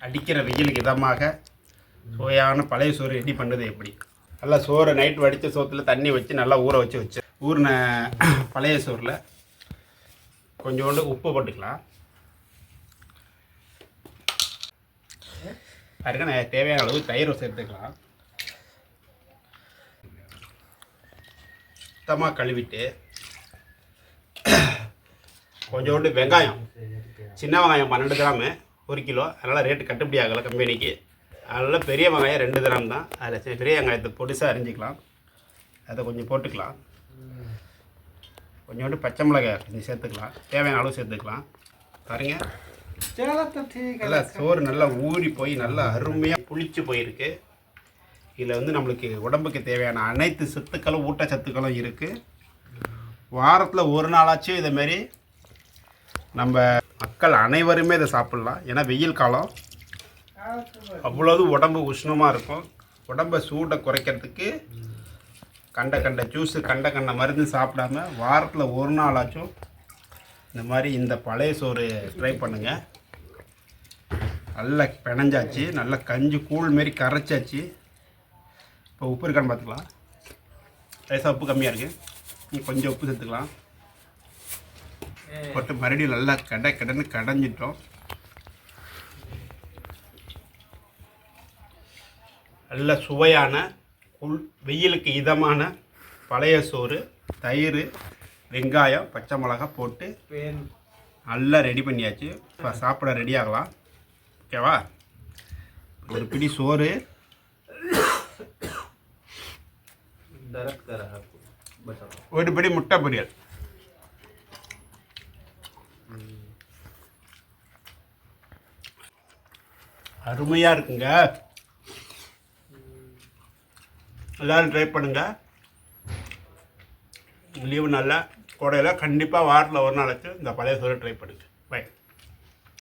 அடிக்கிற வெயிலுக்கு இதமாக சுவையான பழைய சோறு ரெடி பண்ணுறது எப்படி? நல்லா சோறை நைட் வடித்த சோத்தில் தண்ணி வச்சு நல்லா ஊற வச்சு ஊறின பழைய சோறில் கொஞ்சோண்டு உப்பு போட்டுக்கலாம். அதுக்கு நான் தேவையான அளவு தயிர் சேர்த்துக்கலாம். சுத்தமாக கழுவிட்டு கொஞ்சோண்டு வெங்காயம், சின்ன வெங்காயம் 12 கிராமு 1 கிலோ, அதனால் ரேட்டு கட்டுப்படி ஆகலை கம்பெனிக்கு. அதனால் பெரிய வெங்காயம் 2 கிராம் தான். அதில் பெரிய வெங்காயத்தை பொடிசாக அரிஞ்சிக்கலாம். அதை கொஞ்சம் போட்டுக்கலாம். கொஞ்சோண்டு பச்சை மிளகாய் கொஞ்சம் சேர்த்துக்கலாம். தேவையான அளவு சேர்த்துக்கலாம். பாருங்க, நல்லா சோறு நல்லா ஊறி போய் நல்லா அருமையாக புளிச்சு போயிருக்கு. இதில் நம்மளுக்கு உடம்புக்கு தேவையான அனைத்து சத்துக்களும் ஊட்டச்சத்துக்களும் இருக்குது. வாரத்தில் ஒரு நாளாச்சும் இதேமாரி நம்ம மக்கள் அனைவருமே இதை சாப்பிட்லாம். ஏன்னா வெயில் காலம் அவ்வளவு உடம்பு உஷ்ணமாக இருக்கும். உடம்பை சூட்டை குறைக்கிறதுக்கு கண்ட ஜூஸு கண்ட மருந்து சாப்பிடாம வாரத்தில் ஒரு நாளாச்சும் இந்த மாதிரி இந்த பழைய சோறு ட்ரை பண்ணுங்கள். நல்லா பிணைஞ்சாச்சு, நல்லா கஞ்சி கூழ் மாரி கரைச்சாச்சு. இப்போ உப்பு இருக்கான்னு பார்த்துக்கலாம். லேசாக உப்பு கம்மியாக இருக்குது, கொஞ்சம் உப்பு சேர்த்துக்கலாம். போட்டு மறுபடியும் நல்லா கடன்னு கடைஞ்சிட்டோம். நல்ல சுவையான வெயிலுக்கு இதமான பழைய சோறு, தயிர், வெங்காயம், பச்சை மிளகாய் போட்டு நல்லா ரெடி பண்ணியாச்சு. இப்போ சாப்பிட ரெடி ஆகலாம். ஓகேவா? ஒரு பிடி சோறு, ஒரு பிடி முட்டை பொரியல், அருமையாக இருக்குங்க. எல்லோரும் ட்ரை பண்ணுங்கள். லீவு நல்லா கோடையில் கண்டிப்பாக வாரத்தில் ஒரு நாளைக்கு இந்த பழைய சோறு ட்ரை பண்ணுங்கள். பை.